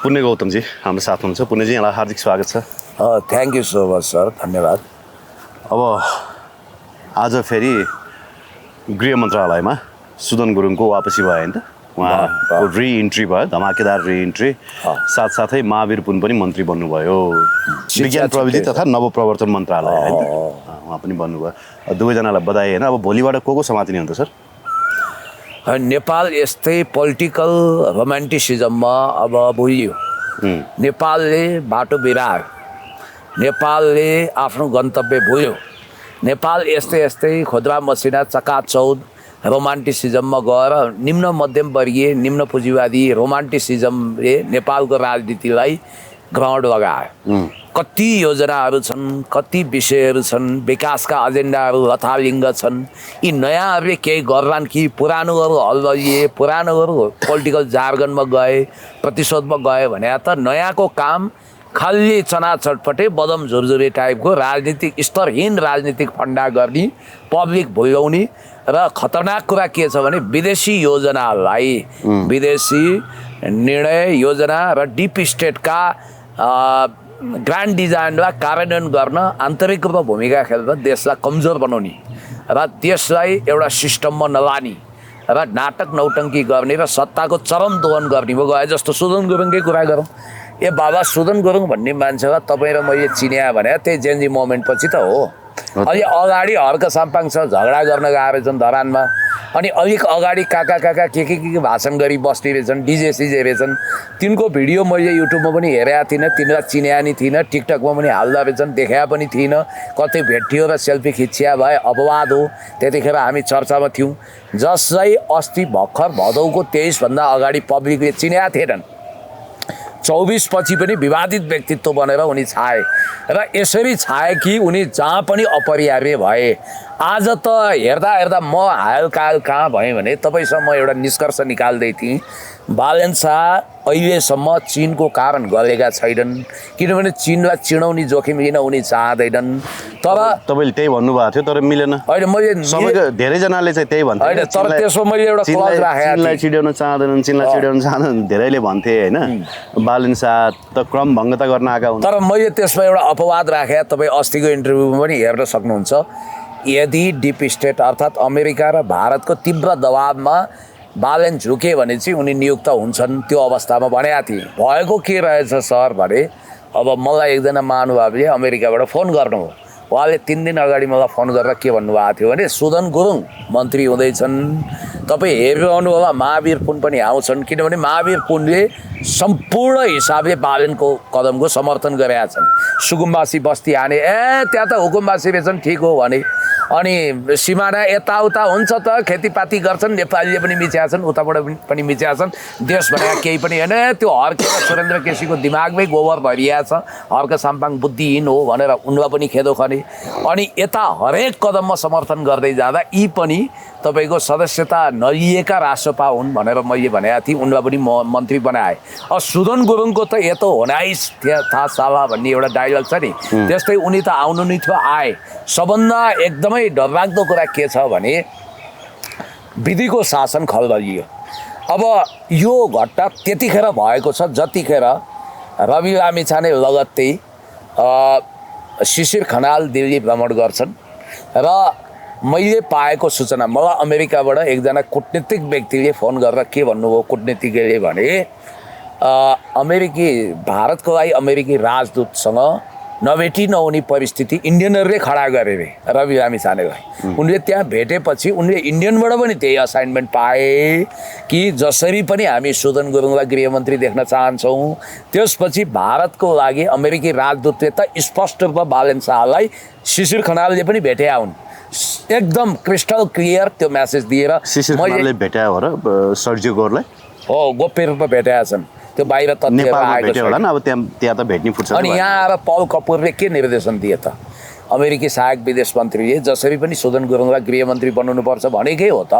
पुण्य गौतमजी हाम्रो साथ हुनुहुन्छ। पुण्यजी यहाँलाई हार्दिक स्वागत छ। Thank you so much sir, धन्यवाद। अब आज फेरि गृह मन्त्रालयमा सुदन गुरुङको वापसी भयो नि त, उहाँको रिइन्ट्री भयो, धमाकेदार रिइन्ट्री। साथसाथै महावीर पुन पनि मन्त्री बन्नुभयो, विज्ञान प्रविधि तथा नवप्रवर्तन मन्त्रालय होइन त, उहाँ पनि बन्नुभयो। दुवैजनालाई बधाई होइन। अब भोलिबाट को समातिने हो त सर? नेपाल यस्तै पोलिटिकल रोमान्टिसिजममा अब भुलियो। नेपालले बाटो बिरायो, नेपालले आफ्नो गन्तव्य भुल्यो। नेपाल यस्तै यस्तै खुद्रा मसिना चकाचौध रोमान्टिसिजममा गएर निम्न मध्यमवर्गीय निम्न पुँजीवादी रोमान्टिसिजमले नेपालको राजनीतिलाई ग्राउन्ड लगायो। कति योजनाहरू छन्, कति विषयहरू छन्, विकासका एजेन्डाहरू लथालिङ्ग छन्। यी नयाँहरूले केही गर्लान् कि पुरानोहरू हल्लिए, पुरानोहरू पोलिटिकल जार्गनमा गए, प्रतिशोधमा गए भने त नयाँको काम खाली चना चटपटे बदम झुरझुरे टाइपको राजनीतिक स्तरहीन राजनीतिक फन्डा गर्ने, पब्लिक भुल्याउने। र खतरनाक कुरा के छ भने विदेशी योजनालाई, विदेशी निर्णय योजना र डिप स्टेटका ग्रान्ड डिजाइनलाई कार्यान्वयन गर्न आन्तरिक रूपमा भूमिका खेल्न देशलाई कमजोर बनाउने र देशलाई एउटा सिस्टममा नलाने र नाटक नौटङ्की गर्ने र सत्ताको चरम दोहन गर्ने भयो। गए जस्तो सुदन गुरुङकै कुरा गरौँ। बाबा सुदन गुरुङ भन्ने मान्छेलाई तपाईँ र मैले चिन्या भने त्यही जेएनजी मोमेन्ट पछि त हो। अलि अगाडि हर्क साम्पाङसँग झगडा गर्न गए रहेछन् धरानमा, अनि अलिक अगाडि काका काका के भाषण गरी बस्ने रहेछन्, डिजे सिजे रहेछन्। तिनको भिडियो मैले युट्युबमा पनि हेरेको थिइनँ, तिनीलाई चिन्या नि थिइनँ, टिकटकमा पनि हाल्दा रहेछन्, देखा पनि थिइनँ। कतै भेटियो र सेल्फी खिचिया भए अपवाद हो। त्यतिखेर हामी चर्चामा थियौँ, जसलाई अस्ति भर्खर भदौको 23 भन्दा अगाडि पब्लिकले चिन्या थिएनन्। 24 पछि पनि विवादित व्यक्तित्व बनेर उनी छाए र यसरी छाए कि उनी जहाँ पनि अपरिहार्य भए। आज त हेर्दा हेर्दा म हालकाल कहाँ भएँ भने तपाईँसँग म एउटा निष्कर्ष निकाल्दै थिएँ। बालन शाह अहिलेसम्म चिनको कारण गलेका छैनन्, किनभने चिनलाई चिनाउने जोखिम लिन उनी चाहँदैनन्। तर तपाईँले त्यही भन्नुभएको थियो, तर मिलेन। होइन, मैले धेरैजनाले चाहिँ त्यही भन्थे। होइन, तर त्यसो मैले एउटा क्लज राखेँ। चिनलाई चिड्याउन चाहँदैनन्, चिनलाई चिड्याउन चाहँदैनन् धेरैले भन्थे होइन। बालन शाह त क्रम भङ्गता गर्न आएका हुन्। तर मैले त्यसमा एउटा अपवाद राखेँ। तपाईँ अस्तिको इन्टरभ्यूमा पनि हेर्न सक्नुहुन्छ। यदि डिप स्टेट अर्थात् अमेरिका र भारतको तीव्र दबावमा बालन झुके भने चाहिँ उनी नियुक्त हुन्छन्, त्यो अवस्थामा भनेको थिएँ। भएको के रहेछ सर भने, अब मलाई एकजना महानुभावले अमेरिकाबाट फोन गर्नुभयो। उहाँले 3 दिन अगाडि मलाई फोन गरेर के भन्नुभएको थियो भने, सुदन गुरुङ मन्त्री हुँदैछन्, तपाईँ हेरिरहनु होला महावीर पुन पनि आउँछन्, किनभने महावीर पुनले सम्पूर्ण हिसाबले बालनको कदमको समर्थन गरेका छन्। सुकुम्बासी बस्ती हाने, त्यहाँ त हुकुमबासी रहेछन्, ठिक हो भने। अनि सिमाना यताउता हुन्छ त, खेतीपाती गर्छन्, नेपालीले पनि मिच्या छन्, उताबाट पनि मिच्या छन्। देश भनेर केही पनि होइन। त्यो हर्के र सुरेन्द्र केसीको दिमागमै गोबर भरिया छ, हर्क साम्पाङ बुद्धिहीन हो भनेर उनलाई पनि खेदो खने। अनि यता हरेक कदममा समर्थन गर्दै जाँदा यी पनि तपाईँको सदस्यता नलिएका राष्ट्रपा हुन् भनेर मैले भनेको थिएँ। उनलाई पनि मन्त्री बनाए। अब सुदन गुरुङको त यतो होनाइस थाहा साला भन्ने एउटा डायलग छ नि, त्यस्तै उनी त आउनु नै थियो, आए। सबभन्दा एकदमै डरलाग्दो कुरा के छ भने विधिको शासन खल्बलियो। अब यो घटना त्यतिखेर भएको छ जतिखेर रवि लामिछाने लगत्तै शिशिर खनाल दिल्ली भ्रमण गर्छन्। र मैले पाएको सूचना, मलाई अमेरिकाबाट एकजना कूटनीतिक व्यक्तिले फोन गरेर के भन्नुभयो, कूटनीतिज्ञले भने अमेरिकी भारतको लागि अमेरिकी राजदूतसँग नभेटी नहुने परिस्थिति इन्डियनहरूले खडा गरे अरे रवि लामिछानेलाई। उनले त्यहाँ भेटेपछि उनले इन्डियनबाट पनि त्यही असाइनमेन्ट पाए कि जसरी पनि हामी सुदन गुरुङलाई गृहमन्त्री देख्न चाहन्छौँ। त्यसपछि भारतको लागि अमेरिकी राजदूतले त स्पष्ट रूपमा बालन शाहलाई शिशिर खनालले पनि भेटे आउन्, एकदम क्रिस्टल क्लियर त्यो म्यासेज दिएर। मैले भेटायो हो र सर्जियो गोरलाई? हो, गोप्य रूपमा भेटेका छन्। त्यो बाहिर तथ्यहरू आएको छ। अब त्यहाँ त भेट्ने फुर्सद। अनि यहाँ आएर पल कपुरले के निर्देशन दिए त? अमेरिकी सहायक विदेश मन्त्रीले जसरी पनि सुदन गुरुङलाई गृहमन्त्री बनाउनुपर्छ भनेकै हो त,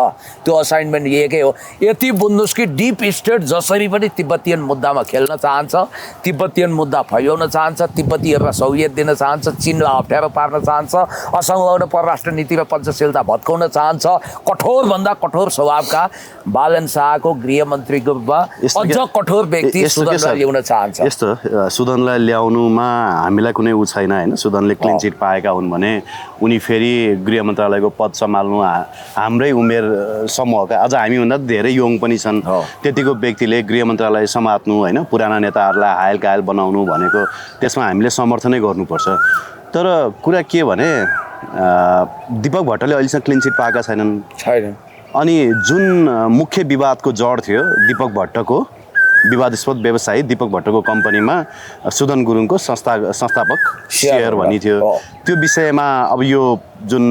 त्यो असाइनमेन्ट लिएकै हो। यति बुझ्नुहोस् कि डिप स्टेट जसरी पनि तिब्बतियन मुद्दामा खेल्न चाहन्छ, तिब्बतियन मुद्दा फैलाउन चाहन्छ, तिब्बतीहरूलाई सहुलियत दिन चाहन्छ, चीनलाई अप्ठ्यारो पार्न चाहन्छ, असंलग्न परराष्ट्र नीति र पञ्चशीलता भत्काउन चाहन्छ। कठोरभन्दा कठोर स्वभावका बालन शाहको गृहमन्त्रीको अझ कठोर व्यक्ति सुदनलाई ल्याउन चाहन्छ। यस्तो सुदनलाई ल्याउनुमा हामीलाई कुनै ऊ छैन होइन। सुदनले क्लिन चिट पाएका हुन् भने उनी फेरि गृह मन्त्रालयको पद सम्हाल्नु हाम्रै उमेर समूहका, अझ हामीभन्दा धेरै यङ पनि छन्, त्यतिको व्यक्तिले गृह मन्त्रालय समात्नु होइन, पुराना नेताहरूलाई हायल कायल बनाउनु भनेको त्यसमा हामीले समर्थनै गर्नुपर्छ। तर कुरा के भने दीपक भट्टले अहिलेसम्म क्लिन चिट पाएका छैनन्। अनि जुन मुख्य विवादको जड थियो दीपक भट्टको, विवादास्पद व्यवसायी दीपक भट्टको कम्पनीमा सुदन गुरुङको संस्थापक सेयर भनी थियो, त्यो विषयमा अब यो जुन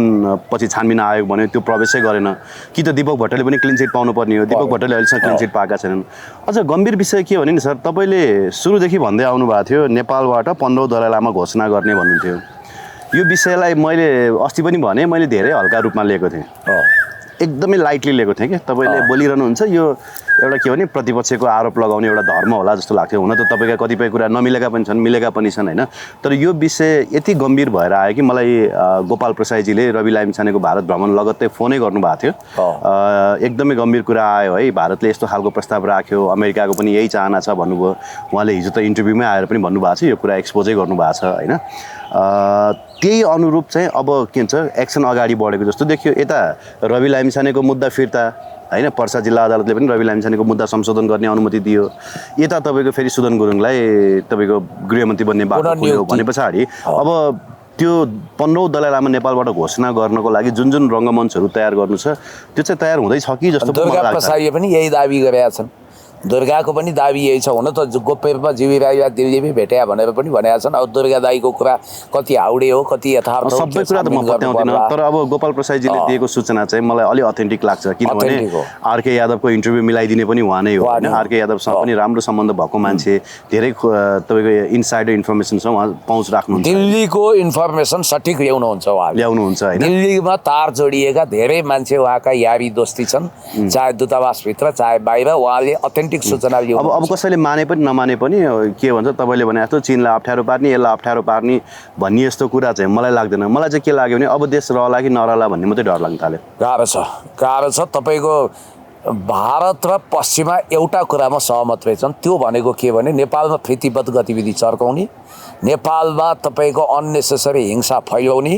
पछि छानबिन आयोग भन्यो त्यो प्रवेशै गरेन कि त दीपक भट्टले पनि क्लिन चिट पाउनुपर्ने हो। दीपक भट्टले अहिलेसम्म क्लिन चिट पाएका छैनन्। अझ गम्भीर विषय के भने नि सर, तपाईँले सुरुदेखि भन्दै आउनु भएको थियो नेपालबाट 15औं दलाई लामा घोषणा गर्ने भन्नुहुन्थ्यो। यो विषयलाई मैले अस्ति पनि भने, मैले धेरै हल्का रूपमा लिएको थिएँ, एकदमै लाइटली लिएको थिएँ कि तपाईँले बोलिरहनुहुन्छ यो एउटा के भने प्रतिपक्षको आरोप लगाउने एउटा धर्म होला जस्तो लाग्थ्यो। हुन त तपाईँका कतिपय कुरा नमिलेका पनि छन्, मिलेका पनि छन् होइन। तर यो विषय यति गम्भीर भएर आयो कि मलाई गोपाल प्रसाईजीले रवि लामिछानेको भारत भ्रमण लगत्तै फोनै गर्नुभएको थियो। एकदमै गम्भीर कुरा आयो है, भारतले यस्तो खालको प्रस्ताव राख्यो, अमेरिकाको पनि यही चाहना छ भन्नुभयो। उहाँले हिजो त इन्टरभ्यूमै आएर पनि भन्नुभएको छ, यो कुरा एक्सपोजै गर्नुभएको छ होइन। त्यही अनुरूप चाहिँ अब के भन्छ एक्सन अगाडि बढेको जस्तो देखियो। यता रवि लामिछानेको मुद्दा फिर्ता होइन, पर्सा जिल्ला अदालतले पनि रवि लामिछानेको मुद्दा संशोधन गर्ने अनुमति दियो। यता तपाईँको फेरि सुदन गुरुङलाई तपाईँको गृहमन्त्री बन्ने बाटो खुल्यो भने पछाडि अब त्यो 15औं दलाई लामा नेपालबाट घोषणा गर्नको लागि जुन जुन रङ्गमञ्चहरू तयार गर्नु छ त्यो चाहिँ तयार हुँदैछ कि जस्तो दुर्गा प्रसादले पनि यही दाबी गरेका छन्। दुर्गाको पनि दाबी यही छ। हुन त गोप्य रूपमा जीवी राईलाई दिल्लीमै भेट्या भनेर पनि भनेका छन्। अब दुर्गा दाईको कुरा कति हाउडे हो, कति यथार्थ हो, सबै कुरा त म पत्याउँदिनँ। तर अब गोपाल प्रसाईजीले दिएको सूचना चाहिँ मलाई अलि अथेन्टिक लाग्छ, किनभने आरके यादवको इन्टरभ्यू मिलाइदिने पनि उहाँ नै हो होइन। आरके यादवसँग पनि राम्रो सम्बन्ध भएको मान्छे, धेरै तपाईँको इनसाइडर इन्फर्मेसन छ, उहाँ पहुँच राख्नुहुन्छ। दिल्लीको इन्फर्मेसन सठिक ल्याउनुहुन्छ उहाँले, ल्याउनुहुन्छ होइन। दिल्लीमा तार जोडिएका धेरै मान्छे उहाँका यारी दोस्ती छन्, चाहे दूतावासभित्र चाहे बाहिर। उहाँले अथेन्टिक सूचना ल्याउनु। अब कसैले माने पनि नमाने पनि के भन्छ तपाईँले भने जस्तो चीनलाई अप्ठ्यारो पार्ने, यसलाई अप्ठ्यारो पार्ने भन्ने यस्तो कुरा चाहिँ मलाई लाग्दैन। मलाई चाहिँ के लाग्यो भने अब देश रहला कि नरहला भन्ने मात्रै डर लाग्न थाल्यो। गाह्रो छ। तपाईँको भारत र पश्चिमा एउटा कुरामा सहमत रहेछन्, त्यो भनेको के भने नेपालमा प्रीतिबद्ध गतिविधि चर्काउने, नेपालमा तपाईँको अननेसेसरी हिंसा फैलाउने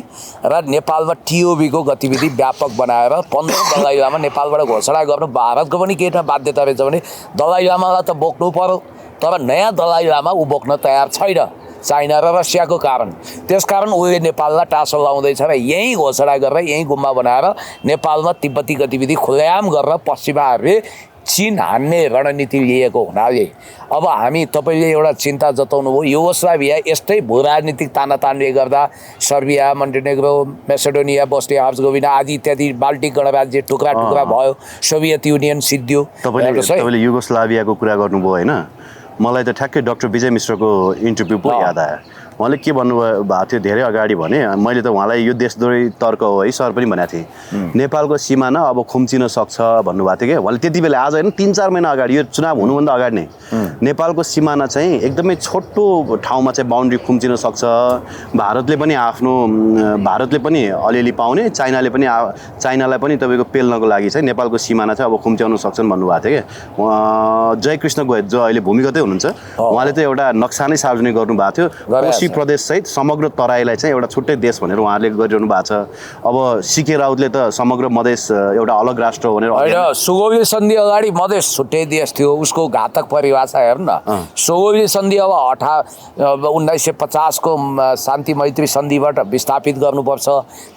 र नेपालमा टिओबीको गतिविधि व्यापक बनाएर 15औं दलाई लामा नेपालबाट घोषणा गर्नु भारतको पनि के बाध्यता रहेछ भने दलाई लामालाई त बोक्नु पर्यो, तर नयाँ दलाई लामा ऊ बोक्न तयार छैन चाइना र रसियाको कारण। त्यसकारण उसले नेपाललाई टाँसो लाउँदैछ र यहीँ घोषणा गरेर यहीँ गुम्बा बनाएर नेपालमा तिब्बती गतिविधि खुलेआम गरेर पश्चिमाहरूले चीन हान्ने रणनीति लिएको हुनाले अब हामी तपाईँले एउटा चिन्ता जताउनु भयो। युगोस्लाभिया यस्तै भू राजनीतिक तानातानले गर्दा सर्बिया, मोन्टेनेग्रो, मेसेडोनिया, बोस्निया हर्जगोभिना आदि इत्यादि बाल्टिक गणराज्य टुक्रा टुक्रा भयो, सोभियत युनियन सिद्धियो। तपाईँले युगोस्लाभियाको कुरा गर्नुभयो होइन, मलाई त ठ्याक्कै डाक्टर विजय मिश्रको इन्टरभ्यू पो याद आयो। उहाँले के भन्नुभएको थियो धेरै अगाडि भने, मैले त उहाँलाई यो देशद्रोही तर्क हो है सर पनि भनेको थिएँ, नेपालको सिमाना अब खुम्चिन सक्छ भन्नुभएको थियो क्या उहाँले त्यति बेला। आज होइन 3-4 महिना अगाडि, यो चुनाव हुनुभन्दा अगाडि नै नेपालको सिमाना चाहिँ एकदमै छोटो ठाउँमा चाहिँ बााउन्ड्री खुम्चिन सक्छ, भारतले पनि अलिअलि पाउने, चाइनालाई पनि तपाईँको पेल्नको लागि चाहिँ नेपालको सिमाना चाहिँ अब खुम्च्याउन सक्छन् भन्नुभएको थियो क्या। जयकृष्ण गोयल जो अहिले भूमिगतै हुनुहुन्छ, उहाँले त एउटा नक्सा नै सार्वजनिक गर्नुभएको थियो, कोशी प्रदेश सहित समग्र तराईलाई चाहिँ एउटा छुट्टै देश भनेर उहाँले गरिरहनु भएको छ। अब सीके राउतले त समग्र मधेस एउटा अलग राष्ट्र भनेर होइन, सुगौली सन्धि अगाडि मधेस छुट्टै देश थियो, उसको घातक परिभाषा हेर्नु न। सुगौली सन्धि अब 1950 को शान्ति मैत्री सन्धिबाट विस्थापित गर्नुपर्छ।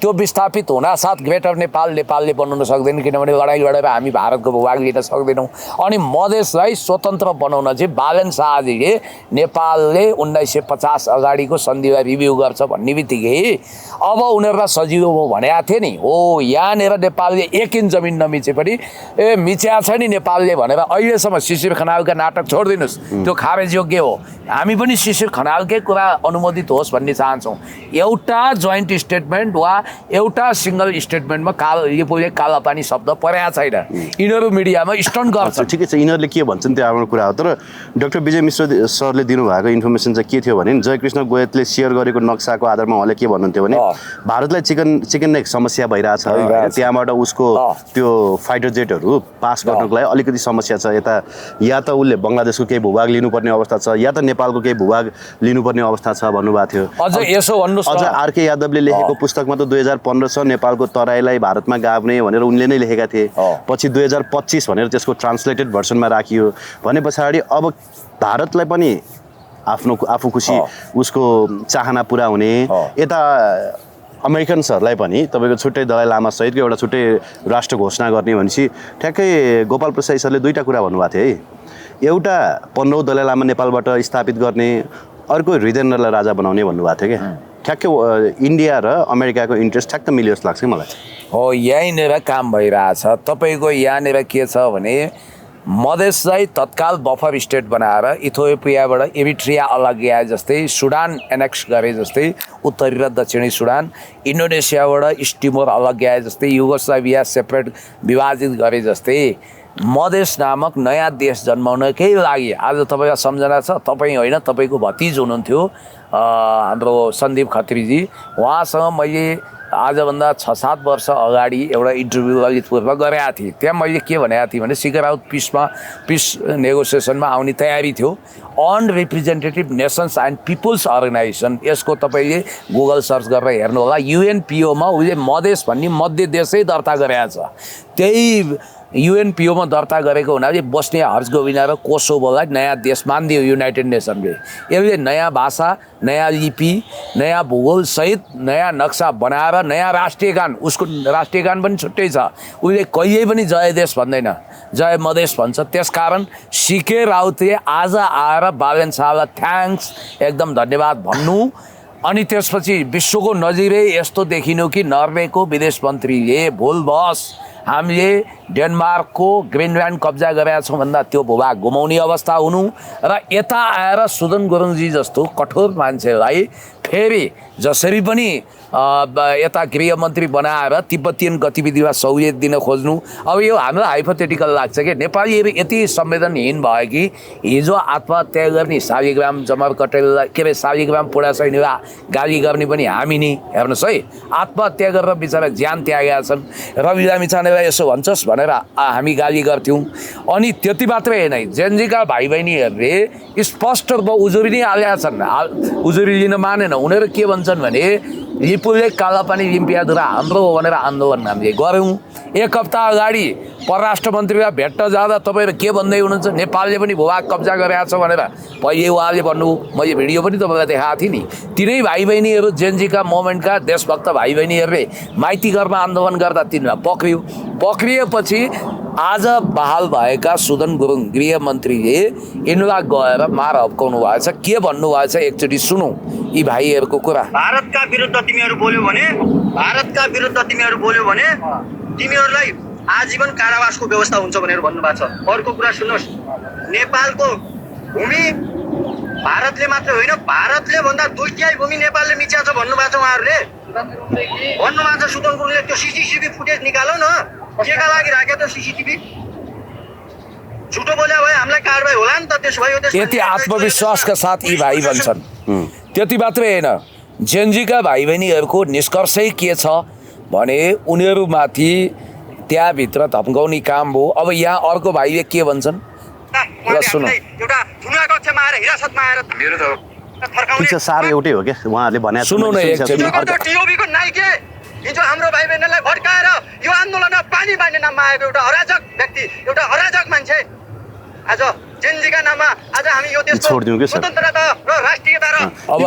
त्यो विस्थापित हुनासाथ ग्रेटर नेपालले बनाउन सक्दैन, किनभने लडाइँ लडेर हामी भारतको भूभाग लिन सक्दैनौँ। अनि मधेसलाई स्वतन्त्र बनाउन चाहिँ बालन शाहजीले नेपालले 1950 अगाडि अगाडिको सन्धिलाई रिभ्यू गर्छ भन्ने बित्तिकै अब उनीहरूलाई सजिलो भयो भनेको थिएँ नि हो यहाँनिर नेपालले 1 इन्च जमिन नमिचे पनि मिच्या छ नि नेपालले भनेर अहिलेसम्म शिशिर खनालका नाटक छोडिदिनुहोस् त्यो खारेज योग्य हो हामी पनि शिशिर खनालकै कुरा अनुमोदित होस् भन्ने चाहन्छौँ एउटा जोइन्ट स्टेटमेन्ट वा एउटा सिङ्गल स्टेटमेन्टमा यो कालापानी शब्द परेको छैन यिनीहरू मिडियामा स्टन्ट गर्छ ठिकै छ यिनीहरूले के भन्छन् त्यो आफ्नो कुरा हो तर डाक्टर विजय मिश्र सरले दिनुभएको इन्फर्मेसन चाहिँ के थियो भने जयकृष्ण गोयतले सेयर गरेको नक्साको आधारमा उहाँले के भन्नुहुन्थ्यो भने भारतलाई चिकन नेक समस्या भइरहेछ त्यहाँबाट उसको त्यो फाइटर जेटहरू पास गर्नको लागि अलिकति समस्या छ यता या त उसले बङ्गलादेशको केही भूभाग लिनुपर्ने अवस्था छ या त नेपालको केही भूभाग लिनुपर्ने अवस्था छ भन्नुभएको थियो अझ यसो भन्नुहोस् अझ आरके यादवले लेखेको पुस्तकमा त 2015 छ नेपालको तराईलाई भारतमा गाभ्ने भनेर उनले नै लेखेका थिए पछि 2025 भनेर त्यसको ट्रान्सलेटेड भर्सनमा राखियो भने पछाडि अब भारतलाई पनि आफू खुसी उसको चाहना पुरा हुने यता अमेरिकन्सहरूलाई पनि तपाईँको छुट्टै दलाइ लामा सहितको एउटा छुट्टै राष्ट्र घोषणा गर्ने भनेपछि ठ्याक्कै गोपाल प्रसाद सरले दुईवटा कुरा भन्नुभएको थियो है एउटा 15औं दलाइ लामा नेपालबाट स्थापित गर्ने अर्को हृदयेन्द्रलाई राजा बनाउने भन्नुभएको थियो क्या ठ्याक्कै इन्डिया र अमेरिकाको इन्ट्रेस्ट ठ्याक्क मिल्यो जस्तो लाग्छ मलाई हो यहीँनिर काम भइरहेछ तपाईँको यहाँनिर के छ भने मधेसलाई तत्काल बफर स्टेट बनाएर इथियोपियाबाट एरिट्रिया अलग आए जस्तै सुडान एनेक्स गरे जस्तै उत्तरी र दक्षिणी सुडान इन्डोनेसियाबाट स्टिमोर अलग आए जस्तै युगोस्लाभिया सेपरेट विभाजित गरे जस्तै मधेस नामक नयाँ देश जन्माउनकै लागि आज तपाईँलाई सम्झना छ तपाईँ होइन तपाईँको भतिज हुनुहुन्थ्यो हाम्रो सन्दीप खत्रीजी उहाँसँग मैले आजभन्दा 6-7 वर्ष अगाडि एउटा इन्टरभ्यू ललितपुरमा गरेको थिएँ त्यहाँ मैले के भनेको थिएँ भने सिकर आउट पिस नेगोसिएसनमा आउने तयारी थियो अनरिप्रेजेन्टेटिभ नेसन्स एन्ड पिपुल्स अर्गनाइजेसन यसको तपाईँले गुगल सर्च गरेर हेर्नु होला युएनपिओमा उसले मधेस भन्ने मध्य देशै दर्ता गरेको छ त्यही युएनपिओमा दर्ता गरेको हुनाले बस्ने हर्जगोभिना र कोसोभोलाई नयाँ देश मानिदियो युनाइटेड नेसनले यसले नयाँ भाषा नयाँ लिपि नयाँ भूगोलसहित नयाँ नक्सा बनाएर नयाँ राष्ट्रिय गान उसको राष्ट्रिय गान पनि छुट्टै छ उसले कहिल्यै पनि जय देश भन्दैन जय मधेस भन्छ त्यसकारण सिके राउतले आज आएर बालेन शाहलाई थ्याङ्क्स एकदम धन्यवाद भन्नु अनि त्यसपछि विश्वको नजिरै यस्तो देखिनु कि नर्वेको विदेश मन्त्रीले भुलवश हामीले डेनमार्कको ग्रिनल्यान्ड कब्जा गरेका छौँ भन्दा त्यो भूभाग गुमाउने अवस्था हुनु र यता आएर सुदन गुरुङजी जस्तो कठोर मान्छेलाई फेरि जसरी पनि यता गृहमन्त्री बनाएर तिब्बतीयन गतिविधिमा सहुलियत दिन खोज्नु अब यो हामीलाई हाइपोथेटिकल लाग्छ कि नेपालीहरू यति संवेदनहीन भयो कि हिजो आत्महत्या गर्ने शालिग्राम जमर कटेललाई के अरे शालिग्राम पुडा सैनीलाई गाली गर्ने पनि हामी नि हेर्नुहोस् है आत्महत्या गरेर बिचरा ज्यान त्यागेका छन् रवि लामिछानेलाई यसो भन्छस् भनेर हामी गाली गर्थ्यौँ अनि त्यति मात्रै होइन जेनजीका भाइ बहिनीहरूले स्पष्ट रूपमा उजुरी नै हालेका छन् उजुरी लिन मानेन उनीहरू के भन्छन् भने लिपुले कालापानी लिम्पियाधुरा हाम्रो हो भनेर आन्दोलन हामीले गऱ्यौँ एक हप्ता अगाडि परराष्ट्र मन्त्रीलाई भेट्न जाँदा तपाईँहरू के भन्दै हुनुहुन्छ नेपालले पनि भूभाग कब्जा गरेको छ भनेर पहिले उहाँले भन्नु मैले भिडियो पनि तपाईँलाई देखाएको थिएँ नि तिनै भाइ बहिनीहरू जेनजीका मोमेन्टका देशभक्त भाइ बहिनीहरूले माइती गर्न आन्दोलन गर्दा तिनीलाई पक्रिएपछि आज बहाल भएका सुदन गुरुङ गृहमन्त्रीले यिनीलाई गएर मार हप्काउनु भएछ के भन्नुभएछ एकचोटि सुनौँ यी भाइहरूको कुरा भारतका विरुद्ध तिमीहरू बोल्यो भने तिमीहरूलाई आजीवन कारावासको व्यवस्था हुन्छ भनेर भन्नुभएको छ अर्को कुरा सुन्नुहोस् नेपालको भूमि भारतले मात्र होइन भारतले भन्दा 2/3 भूमि नेपालले मिच्या छ भन्नुभएको छ उहाँहरूले भन्नुभएको छ सुदन गुरुङले त्यो सीसीटीभी फुटेज निकाल्यो न केका लागि राख्यो त सीसीटीभी झुटो बोल्या भए हामीलाई कारबाही होला नि त त्यसो भयो यति आत्मविश्वासका साथ यी भाइ भन्छन् त्यति मात्रै होइन जेनजीका भाइ बहिनीहरूको निष्कर्षै के छ भने उनीहरूमाथि त्यहाँभित्र धम्काउने काम भयो अब यहाँ अर्को भाइले के भन्छन् सुन एउटा ठुला कक्षमा आएर हिरासतमा आएर मेरो त सार एउटै हो क्या उहाँहरूले भने सुनौ न एकचोटि टिओबीको नाइके हिजो हाम्रो भाइ बहिनीलाई भड्काएर यो आन्दोलनमा पानी बाँड्ने नाममा आएको एउटा अराजक व्यक्ति एउटा अराजक मान्छे आज जेनजीका नाममा आज हामी यो देशको छोड्दिउँ के स्वतन्त्रता र राष्ट्रियता र अब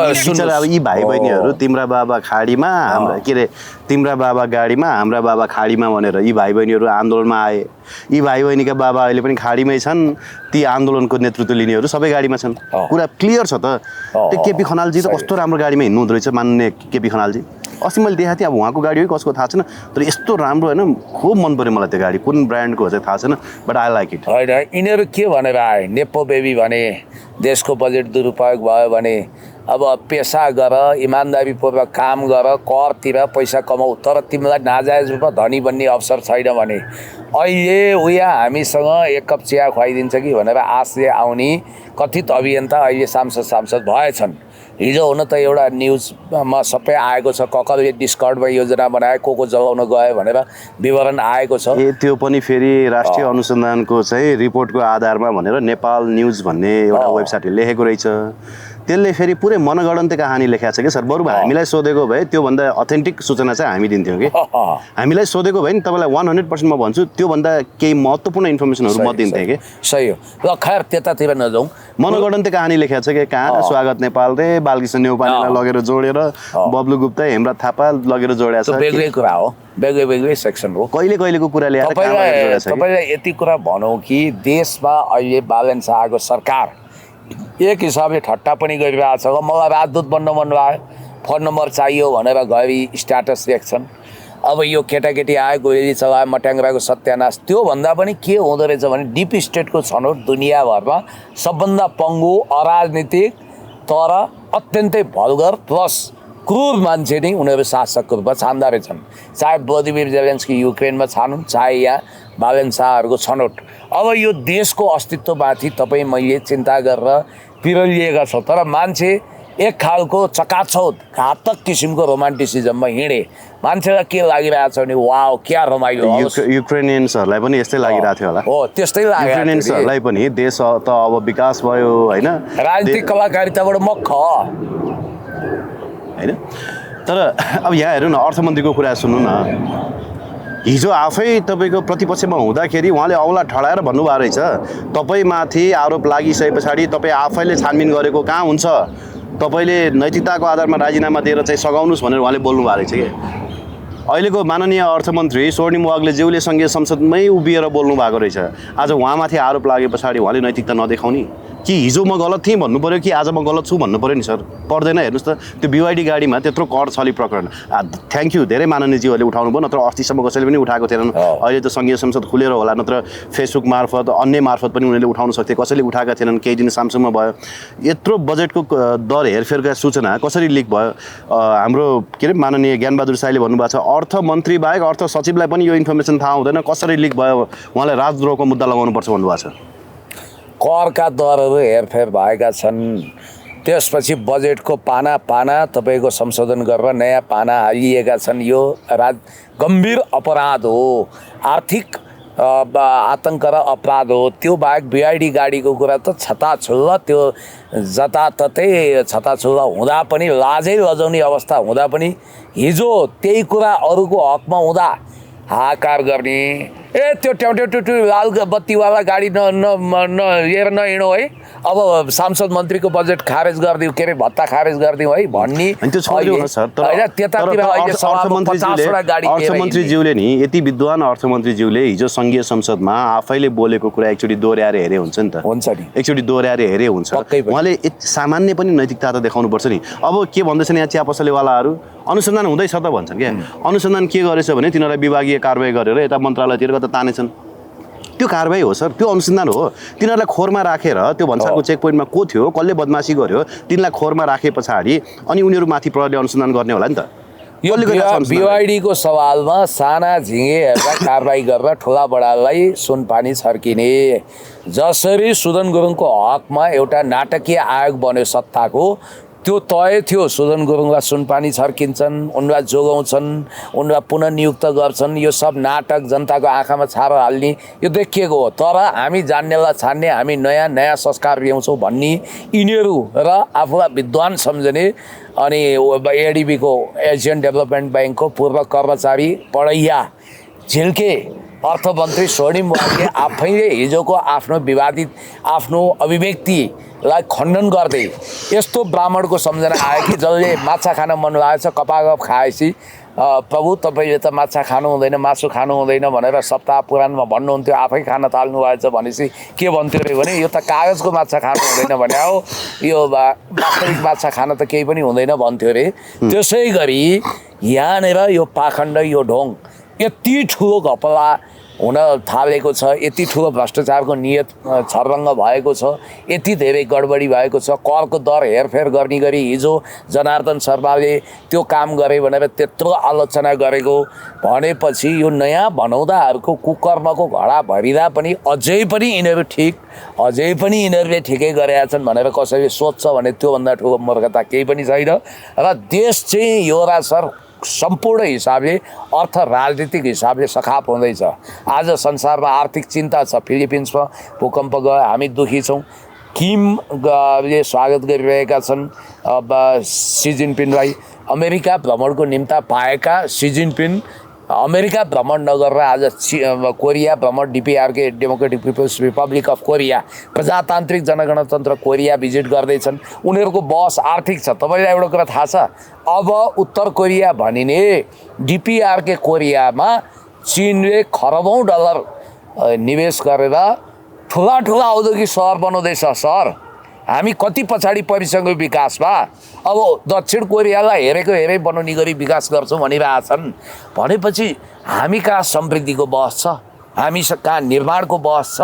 यी भाइ बहिनीहरू तिम्रा बाबा खाडीमा हाम्रा के अरे तिम्रा बाबा गाडीमा हाम्रा बाबा खाडीमा भनेर यी भाइ बहिनीहरू आन्दोलनमा आए। यी भाइ बहिनीका बाबा अहिले पनि खाडीमै छन्। ती आन्दोलनको नेतृत्व लिनेहरू सबै गाडीमा छन्। कुरा क्लियर छ त। त्यो केपी खनालजी त कस्तो राम्रो गाडीमा हिँड्नु हुँदो रहेछ मान्ने केपी खनालजी। अस्ति मैले देखाएको थिएँ, अब उहाँको गाडी हो कसको थाहा छैन, तर यस्तो राम्रो होइन, खुब मन पऱ्यो मलाई त्यो गाडी। कुन ब्रान्डको हो चाहिँ थाहा छैन, बट आई लाइक इट। होइन यिनीहरू के भनेर आए, नेपो बेबी भने, देशको बजेट दुरुपयोग भयो भने, अब पेसा गर, इमान्दारीपूर्वक काम गर, कर तिर, पैसा कमाऊ, तर तिमीलाई नाजायज रूपमा धनी बन्ने अवसर छैन भने अहिले उया हामीसँग एक कप चिया खुवाइदिन्छ कि भनेर आशले आउने कथित अभियन्ता अहिले सांसद भएछन्। हिजो हुन त एउटा न्युजमा सबै आएको छ, ककरले डिस्कर्डमा योजना बनाए, को जलाउन गयो भनेर विवरण आएको छ। त्यो पनि फेरि राष्ट्रिय अनुसन्धानको चाहिँ रिपोर्टको आधारमा भनेर नेपाल न्युज भन्ने एउटा वेबसाइटले लेखेको रहेछ। त्यसले फेरि पुरै मनगढन्ती कहानी लेखाएको छ कि सर। बरु हामीलाई सोधेको भए त्योभन्दा अथेन्टिक सूचना चाहिँ हामी दिन्थ्यौँ कि। हामीलाई सोधेको भए नि तपाईँलाई 100% म भन्छु त्योभन्दा केही महत्त्वपूर्ण इन्फर्मेसनहरू म दिन्थेँ कि। सही हो। ल खैर त्यतातिर नजाउँ। मनगढन्ती कहानी लेखाएको छ कि कहाँ स्वागत नेपाल रे बालकृष्ण नेउपानेलाई लगेर जोडेर बब्लु गुप्ता हेमराज थापा लगेर जोडेको छ। बेग्लै कुरा हो, बेग्लै सेक्सन हो। कहिलेको कुरा ल्याएर तपाईँलाई यति कुरा भनौँ कि देशमा अहिले बालन शाहको सरकार एक हिसाबले ठट्टा पनि गरिरहेको छ। मलाई राजदूत बन्न मन लाग्यो, फोन नम्बर चाहियो भनेर घरि स्ट्याटस लेख्छन्। अब यो केटाकेटी आयो, गोली चलायो, मट्याङ्ग्राको सत्यानाश। त्योभन्दा पनि के हुँदो रहेछ भने डिप स्टेटको छनौट दुनियाँभरमा सबभन्दा पङ्गु, अराजनीतिक तर अत्यन्तै भल्गर प्लस क्रूर मान्छे नै उनीहरू शासकको रूपमा छान्दा रहेछन्। चाहे भ्लादिमिर जेलेन्स्की युक्रेनमा छानुन्, चाहे यहाँ बालन शाहहरूको छनौट। अब यो देशको अस्तित्वमाथि तपाईँ मैले चिन्ता गरेर पिरलिएका छौँ, तर मान्छे एक खालको चकाचौध घातक किसिमको रोमान्टिसिजममा हिँडे। मान्छेलाई के लागिरहेछ भने वाउ क्या रमाइलो। युक्रेनियन्सहरूलाई पनि यस्तै लागिरहेको थियो होला। हो त्यस्तै लाग्यो। युक्रेनियन्सहरूलाई पनि देश त अब विकास भयो होइन, राजनीतिक कलाकारिताबाट मख होइन। तर अब यहाँ हेर्नु न, अर्थमन्त्रीको कुरा सुन्नु न। हिजो आफै तपाईँको प्रतिपक्षमा हुँदाखेरि उहाँले औँला ठडाएर भन्नुभएको रहेछ, तपाईँमाथि आरोप लागिसके पछाडि तपाईँ आफैले छानबिन गरेको कहाँ हुन्छ, तपाईँले नैतिकताको आधारमा राजीनामा दिएर चाहिँ सघाउनुहोस् भनेर उहाँले बोल्नुभएको रहेछ कि। अहिलेको माननीय अर्थमन्त्री स्वर्णिम वाग्लेज्यूले सङ्घीय संसदमै उभिएर बोल्नु भएको रहेछ। आज उहाँमाथि आरोप लागे पछाडि उहाँले नैतिकता नदेखाउने कि हिजो म गलत थिएँ भन्नु पऱ्यो कि आज म गलत छु भन्नु पऱ्यो नि सर। पर्दैन। हेर्नुहोस् त त्यो BYD गाडीमा त्यत्रो कर छली प्रकरण, थ्याङ्क यू धेरै माननीयज्यूहरूले उठाउनु भयो, नत्र अस्तिसम्म कसैले पनि उठाएको थिएनन्। अहिले त सङ्घीय संसद खुलेर होला, नत्र फेसबुक मार्फत अन्य मार्फत पनि उनीहरूले उठाउन सक्थे, कसैले उठाएका थिएनन्। केही दिन सामसुङमा भयो। यत्रो बजेटको दर हेरफेरका सूचना कसरी लिक भयो। हाम्रो के अरे माननीय ज्ञानबहादुर साईले भन्नुभएको छ अर्थमन्त्री बाहेक अर्थ सचिवलाई पनि यो इन्फर्मेसन थाहा हुँदैन, कसरी लिक भयो, उहाँले राजद्रोहको मुद्दा लगाउनुपर्छ भन्नुभएको छ। करका दरहरू हेरफेर भएका छन्, त्यसपछि बजेटको पाना तपाईँको संशोधन गरेर नयाँ पाना हालिएका छन्। यो गम्भीर अपराध हो, आर्थिक आतङ्क र अपराध हो। त्यो बाहेक BYD गाडीको कुरा त छताछुल्ल, त्यो जताततै छताछुल्ल हुँदा पनि, लाजै लजाउने अवस्था हुँदा पनि हिजो त्यही कुरा अरूको हकमा हुँदा हाहाकार गर्ने, ए त्यो ट्याउ लाल बत्तीवाला गाडी लिएर नहिँडौँ है, अब सांसद मन्त्रीको बजेट खारेज गरिदिउँ, के अरे भत्ता खारेज गरिदिउँ है भन्ने। अर्थमन्त्रीज्यूले नि यति विद्वान अर्थमन्त्रीज्यूले हिजो सङ्घीय संसदमा आफैले बोलेको कुरा एकचोटि दोहोऱ्याएर हेरे हुन्छ नि त। हुन्छ नि, एकचोटि दोहोऱ्याएर हेरे हुन्छ। उहाँले सामान्य पनि नैतिकता त देखाउनुपर्छ नि। अब के भन्दैछन् यहाँ चिया पसलेवालाहरू, अनुसन्धान हुँदैछ त भन्छन् क्या। अनुसन्धान के गरेछ भने तिनीहरूलाई विभागीय कारबाही गरेर यता मन्त्रालयतिर कता तानेछन्। त्यो कारबाही हो सर, त्यो अनुसन्धान हो। तिनीहरूलाई खोरमा राखेर त्यो भन्सारको चेक पोइन्टमा को थियो, कसले बदमासी गर्यो, तिनलाई खोरमा राखे पछाडि अनि उनीहरूमाथि प्रहरीले अनुसन्धान गर्ने होला नि त। यो BYD को सवालमा साना झिँगेहरूलाई कारबाही गरेर ठुला बडालाई सुनपानी छर्किने, जसरी सुदन गुरुङको हकमा एउटा नाटकीय आयोग बन्यो सत्ताको, त्यो तय थियो। सुदन गुरुङलाई सुनपानी छर्किन्छन्, उनलाई जोगाउँछन्, उनलाई पुनः नियुक्त गर्छन्। यो सब नाटक, जनताको आँखामा छारो हाल्ने, यो देखिएको हो। तर हामी जान्नेलाई छान्ने, हामी नयाँ नयाँ संस्कार ल्याउँछौँ भन्ने यिनीहरू र आफूलाई विद्वान सम्झने अनि ADB को एसियन डेभलपमेन्ट ब्याङ्कको पूर्व कर्मचारी पढैया झिल्के अर्थमन्त्री स्वर्णिम वाग्ले आफैले हिजोको आफ्नो विवादित आफ्नो अभिव्यक्तिलाई खण्डन गर्दै यस्तो ब्राह्मणको सम्झना आयो कि जसले माछा खान मन लागेछ कपागप खाएपछि प्रभु तपाईँले त माछा खानु हुँदैन, मासु खानु हुँदैन भनेर सप्ताह पुराणमा भन्नुहुन्थ्यो, आफै खान थाल्नु भएछ भनेपछि के भन्थ्यो अरे भने यो त कागजको माछा खानु हुँदैन भने हो, यो वास्तविक माछा खान त केही पनि हुँदैन भन्थ्यो अरे। त्यसै गरी यहाँनिर यो पाखण्ड, यो ढोङ यति ठुलो घपला हुन थालेको छ, यति ठुलो भ्रष्टाचारको नियत छर्लङ्ग भएको छ, यति धेरै गडबडी भएको छ। करको दर हेरफेर गर्ने गरी हिजो जनार्दन शर्माले त्यो काम गरे भनेर त्यत्रो आलोचना गरेको भनेपछि यो नयाँ भनौदाहरूको कुकर्मको घडा भरिँदा पनि अझै पनि यिनीहरू ठिक, अझै पनि यिनीहरूले ठिकै गरेका छन् भनेर कसैले सोध्छ भने त्योभन्दा ठुलो मूर्खता केही पनि छैन। र देश चाहिँ योरा सर सम्पूर्ण हिसाबले, अर्थ राजनीतिक हिसाबले सखाप हुँदैछ। आज संसारमा आर्थिक चिन्ता छ, फिलिपिन्समा भूकम्प गयो, हामी दुखी छौँ। किमले स्वागत गरिरहेका छन् अब सी जिनपिङलाई। अमेरिका भ्रमणको निम्ता पाएका सी जिनपिङ अमेरिका भ्रमण नगरेर आज कोरिया भ्रमण, DPRK Democratic People's Republic of Korea, प्रजातान्त्रिक जनगणतन्त्र कोरिया भिजिट गर्दैछन्। उनीहरूको बहस आर्थिक छ। तपाईँलाई एउटा कुरा थाहा छ, अब उत्तर कोरिया भनिने डिपिआरके कोरियामा चीनले खरबौँ डलर निवेश गरेर ठुला ठुला औद्योगिक सहर बनाउँदैछ। सर हामी कति पछाडि परिसक्यौँ विकासमा। अब दक्षिण कोरियालाई हेरेको हेरे बनाउने गरी विकास गर्छौँ भनिरहेछन् भनेपछि हामी कहाँ समृद्धिको बहस छ, हामी कहाँ निर्माणको बहस छ,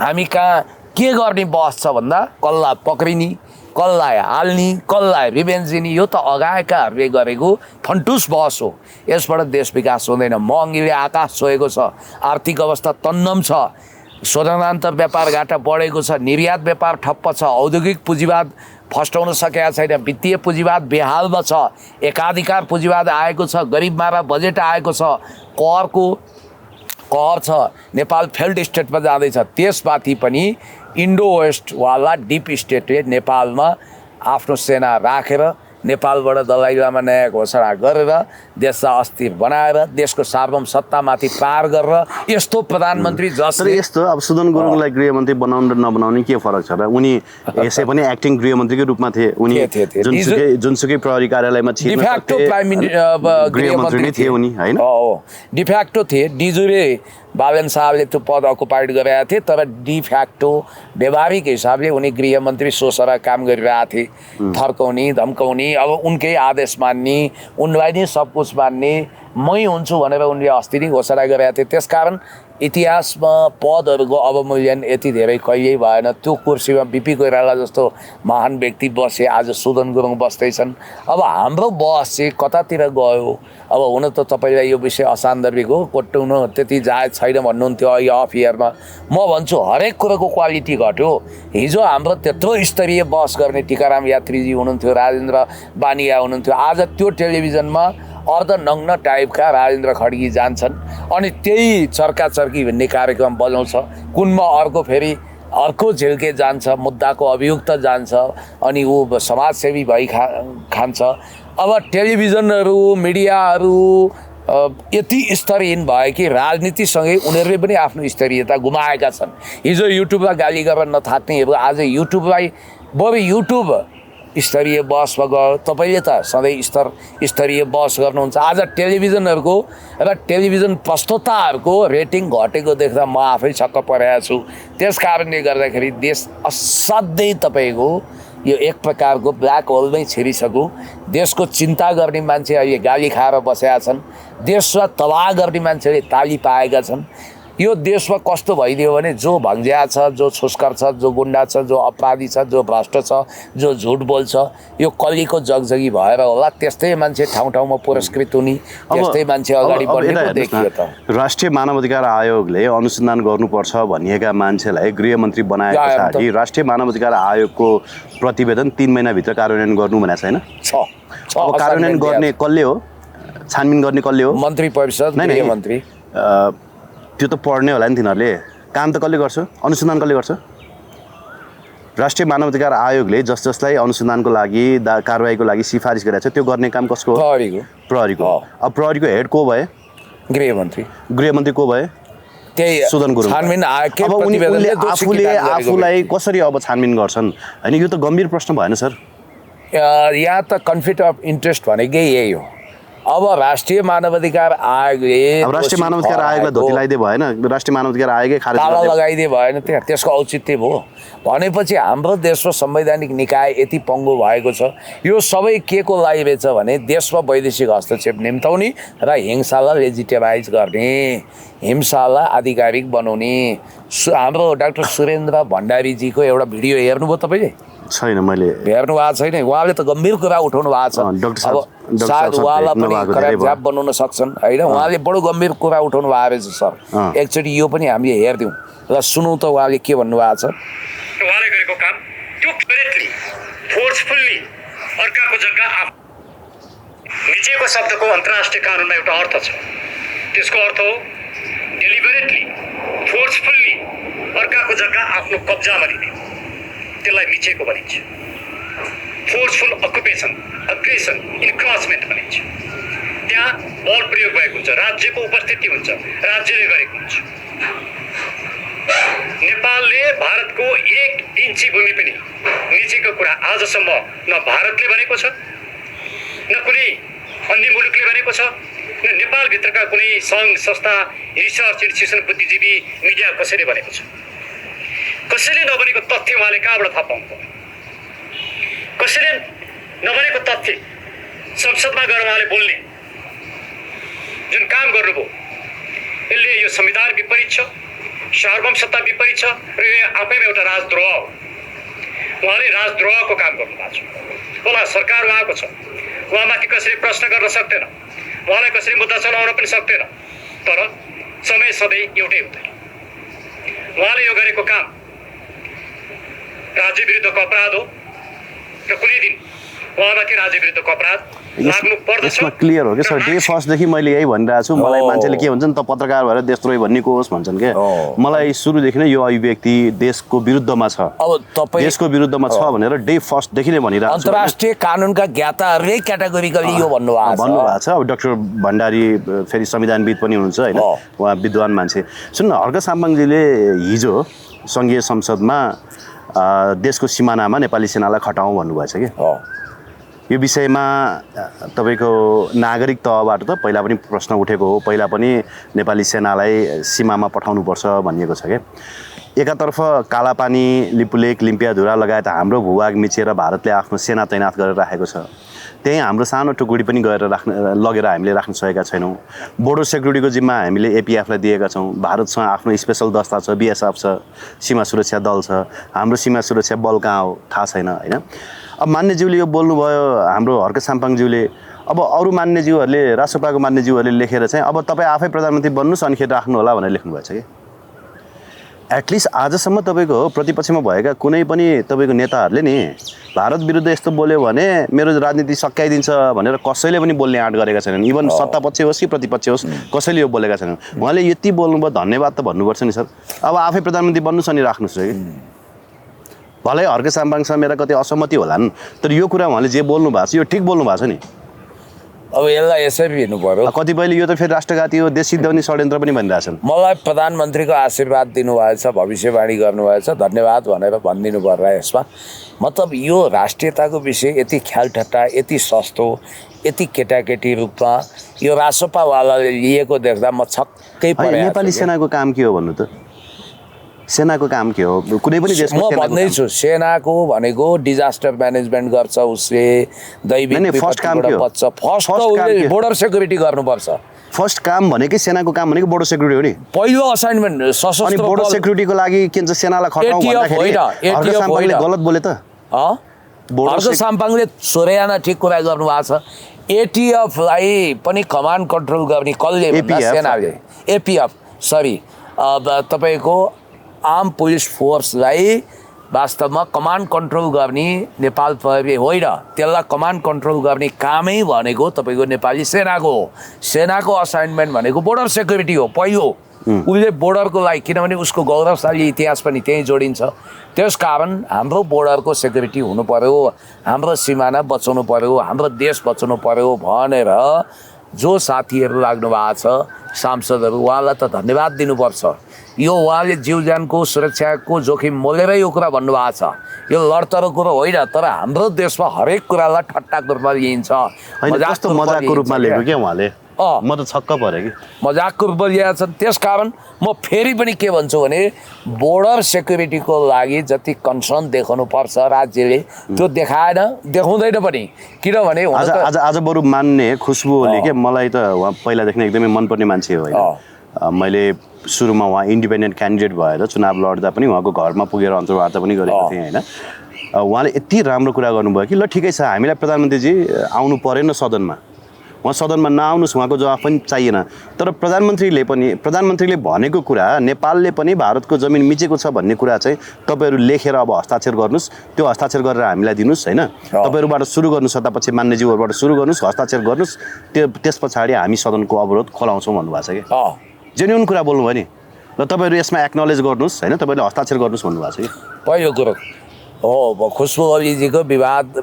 हामी कहाँ के गर्ने बहस छ भन्दा कसलाई पक्रिने, कसलाई हाल्ने, कसलाई रिभेन्ज दिने, यो त अगाएकाहरूले गरेको फन्टुस बहस हो। यसबाट देश विकास हुँदैन। महँगीले आकाश छोएको छ, आर्थिक अवस्था तन्नम छ, स्वदेशान्तर व्यापार घाटा बढेको छ, निर्यात व्यापार ठप्प छ, औद्योगिक पुँजीवाद फस्टाउन सकेका छैन, वित्तीय पुँजीवाद बेहालमा छ, एकाधिकार पुँजीवाद आएको छ, गरिब मारा बजेट आएको छ, कर छ, नेपाल फेल्ड स्टेटमा जाँदैछ। त्यसमाथि पनि इन्डो वेस्टवाला डिप स्टेटले नेपालमा आफ्नो सेना राखेर नेपालबाट दलाइ लामा नयाँ घोषणा गरेर देशलाई अस्थिर बनाएर देशको सार्वभौम सत्तामाथि पार गरेर यस्तो प्रधानमन्त्री जसले यस्तो अब सुदन गुरुङलाई गृहमन्त्री बनाउनु र नबनाउने के फरक छ र? उनी यसै पनि एक्टिङ गृहमन्त्रीकै रूपमा थिए। उनी जुनसुकै प्रहरी कार्यालयमा डिफेक्टो गृहमन्त्री नै थिए उनी, होइन? डिफेक्टो थिए। डिजुरे बालन साहबले त्यो पद अकुपाइड गरेका थिए, तर डिफ्याक्टो व्यावहारिक हिसाबले उनी गृहमन्त्री सोसेर काम गरिरहेका थिए। थर्काउने, धम्काउने, अब उनकै आदेश मान्ने, उनलाई नै सब कुछ मान्ने, मै हुन्छु भनेर उनले अस्ति नै घोषणा गरेका थिए। त्यसकारण इतिहासमा पदहरूको अवमूल्यन यति धेरै कहिल्यै भएन। त्यो कुर्सीमा बिपी कोइराला जस्तो महान व्यक्ति बसे, आज सुदन गुरुङ बस्दैछन्। अब हाम्रो बहस चाहिँ कतातिर गयो? अब हुन त तपाईँलाई यो विषय असान्दर्भिक हो, कोट्याउन त्यति जायज छैन भन्नुहुन्थ्यो अहिले अफ इयरमा। म भन्छु हरेक कुरोको क्वालिटी घट्यो। हिजो हाम्रो त्यत्रो स्तरीय बहस गर्ने टिकाराम यात्रीजी हुनुहुन्थ्यो, राजेन्द्र बानिया हुनुहुन्थ्यो। आज त्यो टेलिभिजनमा अर्धनग्न टाइपका राजेन्द्र खड्गी जान्छन् अनि त्यही चर्काचर्की भन्ने कार्यक्रम बजाउँछ। कुनमा अर्को फेरि अर्को झिल्के जान्छ, मुद्दाको अभियुक्त जान्छ अनि ऊ समाजसेवी भई खान्छ। अब टेलिभिजनहरू, मिडियाहरू यति स्तरहीन भयो कि राजनीतिसँगै उनीहरूले पनि आफ्नो स्तरीयता गुमाएका छन्। हिजो युट्युबलाई गाली गरेर नथाक्नेहरू आज युट्युबलाई बरु युट्युब स्तरीय बहसमा गयो। तपाईँले त सधैँ स्तरीय बहस गर्नुहुन्छ। आज टेलिभिजनहरूको र टेलिभिजन प्रस्तोताहरूको रेटिङ घटेको देख्दा म आफै छक्क परेको छु। त्यस कारणले गर्दाखेरि देश असाध्यै तपाईँको यो एक प्रकारको ब्ल्याक होलमै छिरिसक्यो। देशको चिन्ता गर्ने मान्छे अहिले गाली खाएर बसेका छन्, देशलाई तबाह गर्ने मान्छेले ताली पाएका छन्। यो देशमा कस्तो भइदियो भने जो भङ्ज्या छ, जो छुस्कर छ, जो गुन्डा छ, जो अपराधी छ, जो भ्रष्ट छ, जो झुट बोल्छ, यो कलीको जगजगी भएर होला त्यस्तै मान्छे ठाउँ ठाउँमा पुरस्कृत हुने, त्यस्तै मान्छे अगाडि बढ्ने देखियो। त राष्ट्रिय मानवाधिकार आयोगले अनुसन्धान गर्नुपर्छ भनिएका मान्छेलाई गृहमन्त्री बनाए पछाडि राष्ट्रिय मानवाधिकार आयोगको प्रतिवेदन 3 महिनाभित्र कार्यान्वयन गर्नु भनेको छैन? अब कार्यान्वयन गर्ने कसले हो? छानबिन गर्ने कसले हो? मन्त्री परिषद, गृहमन्त्री। त्यो त पढ्ने होला नि तिनीहरूले। काम त कसले गर्छ? अनुसन्धान कसले गर्छ? राष्ट्रिय मानवाधिकार आयोगले जसलाई अनुसन्धानको लागि कारबाहीको लागि सिफारिस गरेको छ त्यो गर्ने काम कसको हो? प्रहरीको। अब प्रहरीको हेड को भए? गृहमन्त्री को भए? त्यही सुदन गुरुङ। अब उनले आफूलाई कसरी अब छानबिन गर्छन्? होइन, यो त गम्भीर प्रश्न भएन सर? यहाँ त कन्फ्लिक्ट अफ इन्ट्रेस्ट भनेकै यही हो। अब राष्ट्रिय मानवाधिकार आयोगले अब राष्ट्रिय मानवाधिकार आयोगलाई धोती लगाइदिए भएन, राष्ट्रिय मानवाधिकार आयोगै खारेज ताला गरिदियो। लगाइदिए भएन त्यहाँ, त्यसको औचित्य भयो भनेपछि हाम्रो देशको संवैधानिक निकाय यति पङ्गु भएको छ। यो सबै के को लागि रहेछ भने देशमा वैदेशिक हस्तक्षेप निम्ताउने र हिंसालाई लेजिटिमाइज गर्ने, हिंसालाई आधिकारिक बनाउने। हाम्रो डाक्टर सुरेन्द्र भण्डारीजीको एउटा भिडियो हेर्नुभयो तपाईँले? छैन, मैले हेर्नु भएको छैन। उहाँले त गम्भीर कुरा उठाउनु भएको छ। डाक्टर अब साहब सायद उहाँलाई पनि नभएको खराब धेरै झ्याप बनाउन सक्छन् होइन। उहाँले बडो गम्भीर कुरा उठाउनु भएको रहेछ सर। एकचोटि यो पनि हामीले हेरिदिउँ र सुनौँ त उहाँले के भन्नुभएको छ। उहाँले गरेको काम त्यो करेक्टली फोर्सफुल्ली अर्काको जग्गा निचेको शब्दको अन्तर्राष्ट्रिय कानुनमा एउटा अर्थ छ। त्यसको अर्थ हो डेलिबरेटली फोर्सफुल्ली अर्काको जग्गा आफ्नो कब्जामा लिने, त्यसलाई मिचेको भनिन्छ। फोर्सफुल अकुपेसन, अग्रेसन, इन्क्रोचमेन्ट भनिन्छ। त्यहाँ बल प्रयोग भएको हुन्छ, राज्यको उपस्थिति हुन्छ, राज्यले गरेको हुन्छ। नेपालले भारतको 1 इन्ची भूमि पनि निचेको कुरा आजसम्म न भारतले भनेको छ, न कुनै अन्य मुलुकले भनेको छ, न नेपालभित्रका कुनै सङ्घ संस्था, रिसर्च इन्स्टिट्युसन, बुद्धिजीवी, मिडिया कसैले भनेको छ। कसैले नभनेको तथ्य उहाँले कहाँबाट थाहा पाउनुभयो? कसैले नभनेको तथ्य संसदमा गएर उहाँले बोल्ने जुन काम गर्नुभयो, यसले यो संविधान विपरीत छ, सार्वभौम सत्ता विपरीत छ र यो आफैमा एउटा राजद्रोह हो। उहाँले राजद्रोहको काम गर्नुभएको छ। होला सरकार उहाँको छ, उहाँमाथि कसैले प्रश्न गर्न सक्दैन, उहाँलाई कसैले मुद्दा चलाउन पनि सक्दैन, तर समय सधैँ एउटै हुँदैन। उहाँले यो गरेको काम राज्य विरुद्धको अपराध हो र कुनै दिन उहाँमाथि राज्य विरुद्धको अपराध लाग्नु पर्दछ। यसमा क्लियर हो कि सर, डे फर्स्टदेखि मैले यही भनिरहेको छु। मलाई मान्छेले के भन्छन् त, पत्रकार भएर देशद्रोही भन्ने को होस् भन्छन् क्या। मलाई सुरुदेखि नै यो अभिव्यक्ति देशको विरुद्धमा छ, अब तपाईँ देशको विरुद्धमा छ भनेर डे फर्स्टदेखि नै भनिरहेको छु। अन्तर्राष्ट्रिय कानुनका ज्ञाताहरूले क्याटेगोरिकली यो भन्नुभएको छ। अब डाक्टर भण्डारी फेरि संविधानविद पनि हुनुहुन्छ होइन, उहाँ विद्वान मान्छे। सुन्नु, हर्क साम्पाङजीले हिजो सङ्घीय संसदमा देशको सिमानामा नेपाली सेनालाई खटाउँ भन्नुभएछ कि। यो विषयमा तपाईँको नागरिक तहबाट त पहिला पनि प्रश्न उठेको हो, पहिला पनि नेपाली सेनालाई सीमामा पठाउनुपर्छ भनिएको छ क्या। एकातर्फ कालापानी, लिपुलेक, लिम्पियाधुरा लगायत हाम्रो भूभाग मिचेर भारतले आफ्नो सेना तैनात गरेर राखेको छ। त्यहीँ हाम्रो सानो टुकुडी पनि लगेर हामीले राख्न सकेका छैनौँ। बोर्डर सेक्युरिटीको जिम्मा हामीले एपिएफलाई दिएका छौँ। भारतसँग आफ्नो स्पेसल दस्ता छ, बिएसएफ छ, सीमा सुरक्षा दल छ। हाम्रो सीमा सुरक्षा बल कहाँ हो थाहा छैन होइन। अब मान्यज्यूले यो बोल्नुभयो, हाम्रो हर्क साम्पाङज्यूले। अब अरू मान्यज्यूहरूले, राष्ट्रपाको मान्यज्यूहरूले लेखेर चाहिँ अब तपाईँ आफै प्रधानमन्त्री बन्नुहोस् अनि खेर राख्नु होला भनेर लेख्नुभएछ कि। एटलिस्ट आजसम्म तपाईँको प्रतिपक्षमा भएका कुनै पनि तपाईँको नेताहरूले नि भारत विरुद्ध यस्तो बोल्यो भने मेरो राजनीति सकाइदिन्छ भनेर कसैले पनि बोल्ने आँट गरेका छैनन्। इभन सत्तापक्ष होस् कि प्रतिपक्ष होस्, कसैले यो बोलेका छैनन्। उहाँले यति बोल्नुभयो, धन्यवाद त भन्नुपर्छ नि सर। अब आफै प्रधानमन्त्री बन्नुहोस् अनि राख्नुहोस् कि। भलै हर्क साम्पाङसँग मेरा कति असहमति होलान्, तर यो कुरा उहाँले जे बोल्नु भएको छ यो ठिक बोल्नु भएको छ नि। अब यसलाई यसरी हेर्नु पर्यो। कतिपयले यो त फेरि राष्ट्रघाती हो, देश सिद्धाउने षड्यन्त्र पनि भनिरहेछन्। मलाई प्रधानमन्त्रीको आशीर्वाद दिनुभएछ, भविष्यवाणी गर्नुभएछ, धन्यवाद भनेर भनिदिनु पर्ला यसमा। मतलब यो राष्ट्रियताको विषय यति ख्यालठट्टा, यति सस्तो, यति केटाकेटी रूपमा यो रासोपावालाले लिएको देख्दा म छक्कै परेँ। नेपाली सेनाको काम के हो भन्नु त? सेनाको काम के हो? कुनै पनि देशमा म भन्दैछु सेनाको भनेको डिजास्टर म्यानेजमेन्ट गर्छ, उसले दैविक विपत्तिबाट बच्छ। फर्स्ट उसले बोर्डर सेक्युरिटी गर्नुपर्छ। फर्स्ट काम भनेकै सेनाको काम भनेको बोर्डर सेक्युरिटी हो नि। पहिलो असाइनमेन्ट सशस्त्र अनि बोर्डर सेक्युरिटीको लागि के भन्छ सेनालाई खटाउँ भन्दाखेरि हर्क साम्पाङले गलत बोले त। हर्क साम्पाङले सोरेयाना ठिक कुरा गर्नुभएको छ। एटिएफलाई पनि कमान्ड कन्ट्रोल गर्ने कसले भन्दा सेनाले। एपिएफ सरी, तपाईँको आर्म पुलिस फोर्सलाई वास्तवमा कमान्ड कन्ट्रोल गर्ने नेपाल प्रहरी होइन, त्यसलाई कमान्ड कन्ट्रोल गर्ने कामै भनेको तपाईँको नेपाली सेनाको हो। सेनाको असाइनमेन्ट भनेको बोर्डर सेक्युरिटी हो पहिलो। उसले बोर्डरको लागि, किनभने उसको गौरवशाली इतिहास पनि त्यहीँ जोडिन्छ। त्यस कारण हाम्रो बोर्डरको सेक्युरिटी हुनु पर्यो, हाम्रो सिमाना बचाउनु पर्यो, हाम्रो देश बचाउनु पर्यो भनेर जो साथीहरू लाग्नु भएको छ सांसदहरू उहाँलाई त धन्यवाद दिनुपर्छ। यो उहाँले जीव ज्यानको सुरक्षाको जोखिम मोलेर यो कुरा भन्नुभएको छ। यो लडतरो कुरो होइन, तर हाम्रो देशमा हरेक कुरालाई ठट्टाको रूपमा लिइन्छ, कस्तो मजाकको रूपमा लिएको क्या उहाँले। म त छक्क परेँ कि मजाकको रूपमा लिएका छन्। त्यसकारण म फेरि पनि के भन्छु भने बोर्डर सेक्युरिटीको लागि जति कन्सर्न देखाउनु पर्छ राज्यले त्यो देखाउँदैन पनि। किनभने आज बरु मान्ने खुसबु ओली के मलाई त उहाँ पहिलादेखि एकदमै मनपर्ने मान्छे हो होइन। मैले सुरुमा उहाँ इन्डिपेन्डेन्ट क्यान्डिडेट भएर चुनाव लड्दा पनि उहाँको घरमा पुगेर अन्तर्वार्ता पनि गरेको थिएँ होइन। उहाँले यति राम्रो कुरा गर्नुभयो कि ल ठिकै छ हामीलाई प्रधानमन्त्रीजी आउनु परेन सदनमा, उहाँ सदनमा नआउनुहोस्, उहाँको जवाफ पनि चाहिएन। तर प्रधानमन्त्रीले भनेको कुरा नेपालले पनि भारतको जमिन मिचेको छ भन्ने कुरा चाहिँ तपाईँहरू लेखेर अब हस्ताक्षर गर्नुहोस्, त्यो हस्ताक्षर गरेर हामीलाई दिनुहोस् होइन। तपाईँहरूबाट सुरु गर्नुहोस्, सत्तापक्ष मान्यज्यूहरूबाट सुरु गर्नुहोस्, हस्ताक्षर गर्नुहोस्, त्यस पछाडि हामी सदनको अवरोध खोलाउँछौँ भन्नुभएको छ कि जेन्युन कुरा बोल्नुभयो नि। ल तपाईँहरू यसमा एक्नोलेज गर्नुहोस् होइन, तपाईँले हस्ताक्षर गर्नुहोस् भन्नुभएको छ कि पहिलो कुरो हो। खुसबु ओलीजीको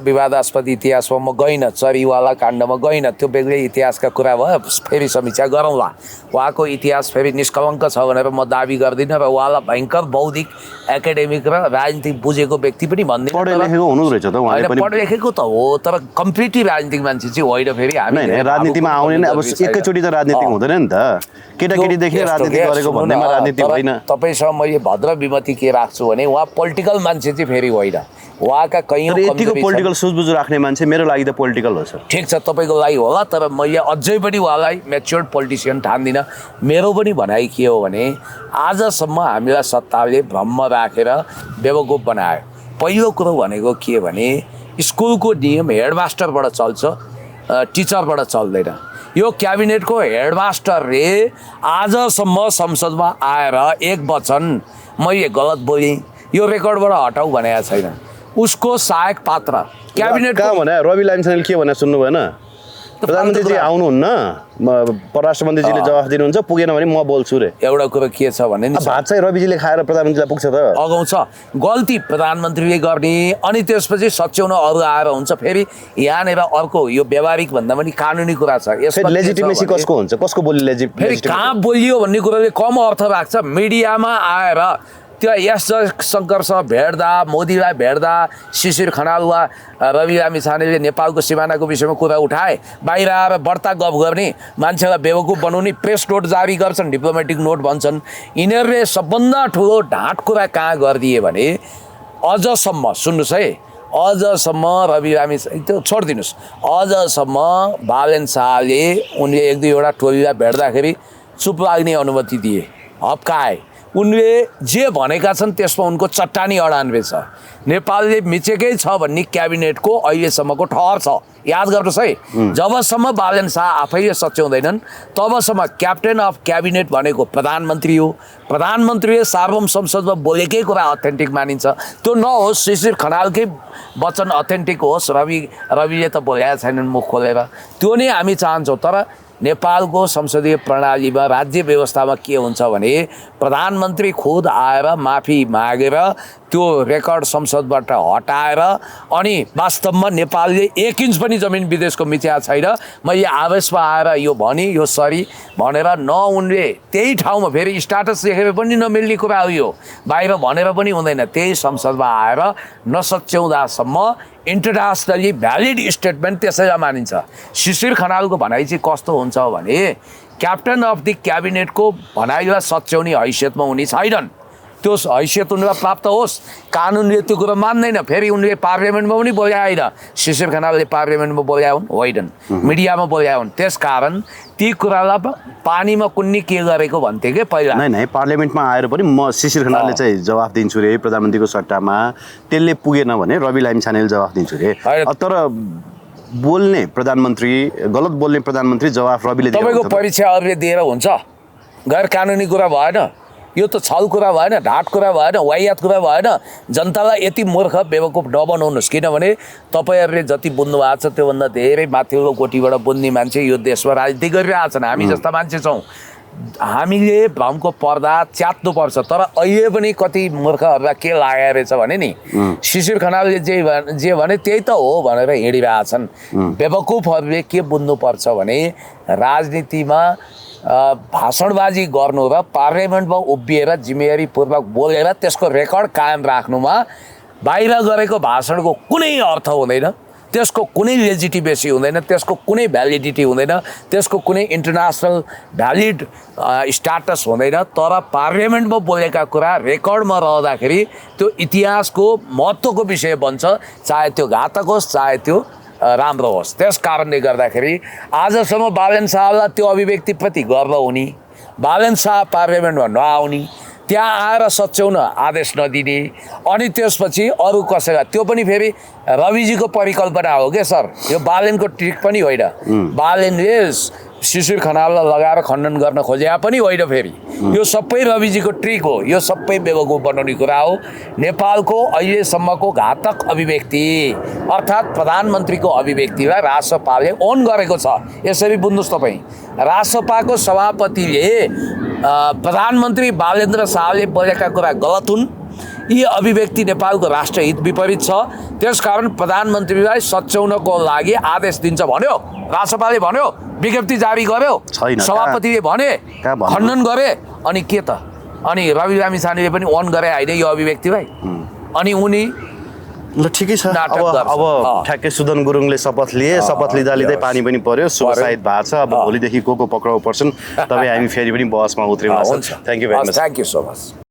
विवादास्पद इतिहासमा म गइनँ, चरीवाला काण्डमा गइनँ, त्यो बेग्लै इतिहासका कुरा भयो, फेरि समीक्षा गरौँला। उहाँको इतिहास फेरि निष्कलङ्क छ भनेर म दाबी गर्दिनँ र उहाँलाई भयङ्कर बौद्धिक एकाडेमिक र राजनीतिक बुझेको व्यक्ति पनि भन्दिनँ। पढे लेखेको हुनु रहेछ त उहाँले पनि। पढे लेखेको त हो, तर कम्प्लिटली राजनीतिक मान्छे चाहिँ होइन। फेरि हामी राजनीतिमा आउने नै अब एकैचोटि त राजनीति हुँदैन नि त, केटाकेटीदेखि राजनीति गरेको भन्दैमा राजनीति होइन। तपाईँसँग मैले भद्र विमति के राख्छु भने उहाँ पोलिटिकल मान्छे चाहिँ फेरि होइन। उहाँका कैयौँ यतिको पोलिटिकल सुझबुझ राख्ने मान्छे मेरो लागि त पोलिटिकल हो सर। ठिक छ तपाईँको लागि होला, तर मैले अझै पनि उहाँलाई म्याच्योर्ड पोलिटिसियन ठान्दिनँ। मेरो पनि भनाइ के हो भने आजसम्म हामीलाई सत्ताले भ्रम राखेर बेवकुफ बनायो। पहिलो कुरो भनेको के भने स्कुलको नियम हेडमास्टरबाट चल्छ, टिचरबाट चल्दैन। यो क्याबिनेटको हेडमास्टरले आजसम्म संसदमा आएर एक वचन मैले गलत बोलेँ यो रेकर्डबाट हटाऊ भनेको छैन। उसको सहायक पात्र क्याबिनेट कहाँ भने रवि लामिछानेले के भने सुन्नु भएन? प्रधानमन्त्रीजी आउनुहुन्न, परराष्ट्र मन्त्रीजीले जवाफ दिनुहुन्छ, पुगेन भने म बोल्छु रे। एउटा कुरो के छ भने नि भात चाहिँ रविजीले खाएर प्रधानमन्त्रीलाई पुग्छ त? अगाउँछ गल्ती प्रधानमन्त्रीले गर्ने, अनि त्यसपछि सच्याउन अरू आएर हुन्छ। फेरि यहाँनिर अर्को यो व्यावहारिक भन्दा पनि कानुनी कुरा छ। यसमा लेजिटिमेसी कसको हुन्छ, कसको बोली फेरि कहाँ बोलियो भन्ने कुरोले कम अर्थ राख्छ। मिडियामा आएर त्यो एस जयशङ्करसँग भेट्दा, मोदीलाई भेट्दा, शिशिर खनाल वा रवि लामिछानेले नेपालको सिमानाको विषयमा कुरा उठाए, बाहिर आएर बढ्ता गफ गर्ने, मान्छेलाई बेवकुफ बनाउने, प्रेस नोट जारी गर्छन्, डिप्लोमेटिक नोट भन्छन्। यिनीहरूले सबभन्दा ठुलो ढाँट कुरा कहाँ गरिदिए भने अझसम्म सुन्नुहोस् है, अझसम्म रवि लामिछाने त्यो छोडिदिनुहोस्, अझसम्म बालेन शाहले उनले एक दुईवटा टोलीलाई भेट्दाखेरि चुप लाग्ने अनुमति दिए, हप्काए। उनले जे भनेका छन् त्यसमा उनको चट्टानी अडान छ। नेपालले मिचेकै छ भन्ने क्याबिनेटको अहिलेसम्मको ठहर छ। याद गर्नुहोस् है, जबसम्म बालेन शाह आफैले सच्याउँदैनन् तबसम्म क्याप्टेन अफ क्याबिनेट भनेको प्रधानमन्त्री हो। प्रधानमन्त्रीले सार्वभौम संसदमा बोलेकै कुरा अथेन्टिक मानिन्छ। त्यो नहोस् शिशिर खनालकै वचन अथेन्टिक होस्, रविले त बोलेका छैनन् मुख खोलेर, त्यो नै हामी चाहन्छौँ। तर नेपालको संसदीय प्रणालीमा राज्य व्यवस्थामा के हुन्छ भने प्रधानमन्त्री खुद आएर माफी मागेर त्यो रेकर्ड संसदबाट हटाएर अनि वास्तवमा नेपालले 1 इन्च पनि जमिन विदेशको मिचेको छैन, मैले आवेशमा आएर यो भने यो सरी भनेर न उनले त्यही ठाउँमा फेरि स्ट्याटस लेखेर पनि नमिल्ने कुरा हो। यो बाहिर भनेर पनि हुँदैन, त्यही संसदमा आएर नसच्याउँदासम्म इन्टरनेसनली भ्यालिड स्टेटमेन्ट त्यसैलाई मानिन्छ। शिशिर खनालको भनाइ चाहिँ कस्तो हुन्छ भने क्याप्टन अफ द क्याबिनेटको भनाइलाई सच्याउने हैसियतमा उनी छैनन्। त्यो हैसियत उनीलाई प्राप्त होस्, कानुनले त्यो कुरो मान्दैन। फेरि उनले पार्लियामेन्टमा पनि बोल्या होइन, शिशिर खनालले पार्लियामेन्टमा बोल्या हुन् होइनन्, मिडियामा बोल्या हुन्। त्यसकारण ती कुरालाई पानीमा कुन्नी के गरेको भन्थे कि पहिला नै पार्लियामेन्टमा आएर पनि म शिशिर खनालले चाहिँ जवाफ दिन्छु रे प्रधानमन्त्रीको सट्टामा, त्यसले पुगेन भने रवि लामिछानेले जवाफ दिन्छु रे। तर बोल्ने प्रधानमन्त्री, गलत बोल्ने प्रधानमन्त्री जवाफ रविले दिन्छ। तपाईँको परीक्षा अरूले दिएर हुन्छ? गैर कानुनी कुरा भएन, यो त छल कुरा भएन, ढाँट कुरा भएन, वाहियात कुरा भएन। जनतालाई यति मूर्ख बेवकुफ नबनाउनुहोस्, किनभने तपाईँहरूले जति बुझ्नु भएको छ त्योभन्दा धेरै माथिल्लो कोटीबाट बुझ्ने मान्छे यो देशमा राजनीति गरिरहेछन्। हामी जस्ता मान्छे छौँ। हामीले भ्रमको पर्दा च्यात्नुपर्छ। तर अहिले पनि कति मूर्खहरूलाई के लागेको रहेछ भने नि शिशिर खनालले जे भने त्यही त हो भनेर हिँडिरहेछन्। बेवकुफहरूले के बुझ्नुपर्छ भने राजनीतिमा भाषणबाजी गर्नु र पार्लियामेन्टमा उभिएर जिम्मेवारीपूर्वक बोलेर त्यसको रेकर्ड कायम राख्नुमा बाहिर गरेको भाषणको कुनै अर्थ हुँदैन, त्यसको कुनै लेजिटिमेसी हुँदैन, त्यसको कुनै भ्यालिडिटी हुँदैन, त्यसको कुनै इन्टरनेसनल भ्यालिड स्ट्याटस हुँदैन। तर पार्लियामेन्टमा बोलेका कुरा रेकर्डमा रहँदाखेरि त्यो इतिहासको महत्त्वको विषय बन्छ, चाहे त्यो घातक होस् चाहे त्यो राम्रो होस्। त्यस कारणले गर्दाखेरि आजसम्म बालेन शाहलाई त्यो अभिव्यक्तिप्रति गर्व हुने, बालेन शाह पार्लियामेन्टमा नआउने, त्यहाँ आएर सच्याउन आदेश नदिने, अनि त्यसपछि अरू कसैलाई, त्यो पनि फेरि रविजीको परिकल्पना हो क्या सर, यो बालेनको ट्रिक पनि होइन। बालेनले शिशिर खनाललाई लगाएर खण्डन गर्न खोजे पनि होइन, फेरि यो सबै रविजीको ट्रिक हो, यो सबै बेवकुफ बनाउने कुरा हो। नेपालको अहिलेसम्मको घातक अभिव्यक्ति अर्थात् प्रधानमन्त्रीको अभिव्यक्तिलाई राजसभाले ओन गरेको छ। यसरी बुझ्नुहोस् तपाईँ, राजसभाको सभापतिले प्रधानमन्त्री बालेन्द्र शाहले बोलेका कुरा गलत हुन्, यी अभिव्यक्ति नेपालको राष्ट्रहित विपरीत छ, त्यसकारण प्रधानमन्त्रीलाई सच्याउनको लागि आदेश दिन्छ भन्यो राजसभाले, भन्यो विज्ञप्ति जारी गर्यो, सभापतिले भने खण्डन गरे, अनि के त अनि रवि लामिछानेले पनि ओन गरे होइन यो अभिव्यक्तिलाई, अनि उनी ल ठिकै छ। अब ठ्याक्कै सुदन गुरुङले शपथ लिए, शपथ लिँदा लिँदै पानी पनि पर्यो, सुसाइड भएको छ। अब भोलिदेखि को पक्राउ पर्छन् तपाईँ हामी फेरि पनि बहसमा उत्रौँ। Thank you very much. Thank you so much.